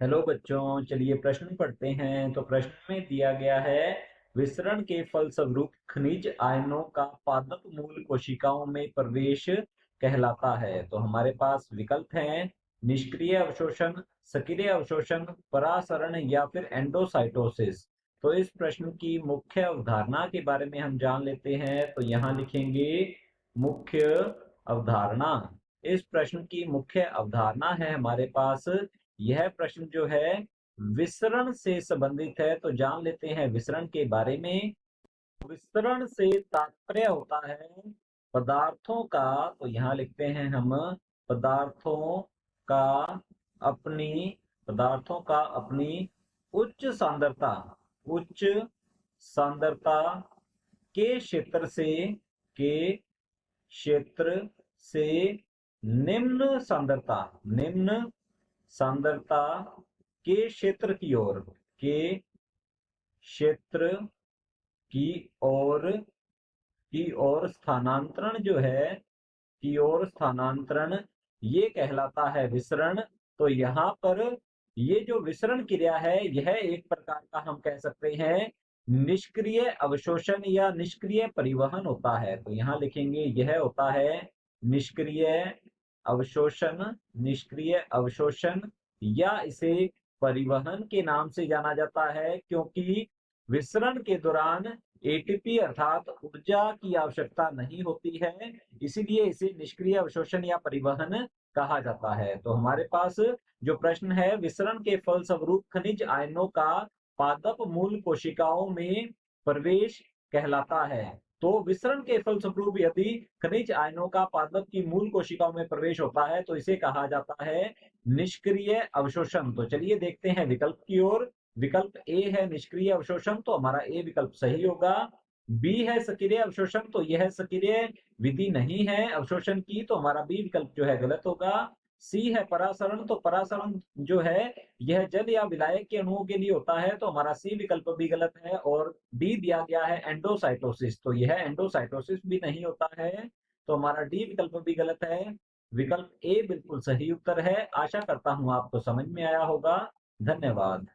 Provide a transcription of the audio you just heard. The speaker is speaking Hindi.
हेलो बच्चों, चलिए प्रश्न पढ़ते हैं। तो प्रश्न में दिया गया है, विसरण के फलस्वरूप खनिज आयनों का पादप मूल कोशिकाओं में प्रवेश कहलाता है। तो हमारे पास विकल्प हैं, निष्क्रिय अवशोषण, सक्रिय अवशोषण, परासरण या फिर एंडोसाइटोसिस। तो इस प्रश्न की मुख्य अवधारणा के बारे में हम जान लेते हैं। तो यहाँ लिखेंगे मुख्य अवधारणा। इस प्रश्न की मुख्य अवधारणा है हमारे पास, यह प्रश्न जो है विसरण से संबंधित है। तो जान लेते हैं विसरण के बारे में। विसरण से तात्पर्य होता है पदार्थों का, तो यहाँ लिखते हैं हम, पदार्थों का अपनी पदार्थों का अपनी उच्च सांद्रता उच्च सांद्रता के क्षेत्र से के क्षेत्र से निम्न सांद्रता के क्षेत्र की ओर स्थानांतरण जो है की ओर स्थानांतरण, ये कहलाता है विसरण। तो यहाँ पर ये जो विसरण क्रिया है, यह एक प्रकार का हम कह सकते हैं निष्क्रिय अवशोषण या निष्क्रिय परिवहन होता है। तो यहाँ लिखेंगे यह होता है निष्क्रिय अवशोषण निष्क्रिय अवशोषण, या इसे परिवहन के नाम से जाना जाता है, क्योंकि विसरण के दौरान एटीपी अर्थात ऊर्जा की आवश्यकता नहीं होती है, इसीलिए इसे निष्क्रिय अवशोषण या परिवहन कहा जाता है। तो हमारे पास जो प्रश्न है, विसरण के फलस्वरूप खनिज आयनों का पादप मूल कोशिकाओं में प्रवेश कहलाता है। तो विसरण के फलस्वरूप यदि खनिज आयनों का पादप की मूल कोशिकाओं में प्रवेश होता है तो इसे कहा जाता है निष्क्रिय अवशोषण। तो चलिए देखते हैं विकल्प की ओर। विकल्प ए है निष्क्रिय अवशोषण, तो हमारा ए विकल्प सही होगा। बी है सक्रिय अवशोषण, तो यह सक्रिय विधि नहीं है अवशोषण की, तो हमारा बी विकल्प जो है गलत होगा। सी है परासरण, तो परासरण जो है यह जल या विलायक के अणुओं के लिए होता है, तो हमारा सी विकल्प भी गलत है। और डी दिया गया है एंडोसाइटोसिस, तो यह एंडोसाइटोसिस भी नहीं होता है, तो हमारा डी विकल्प भी गलत है। विकल्प ए बिल्कुल सही उत्तर है। आशा करता हूं आपको समझ में आया होगा। धन्यवाद।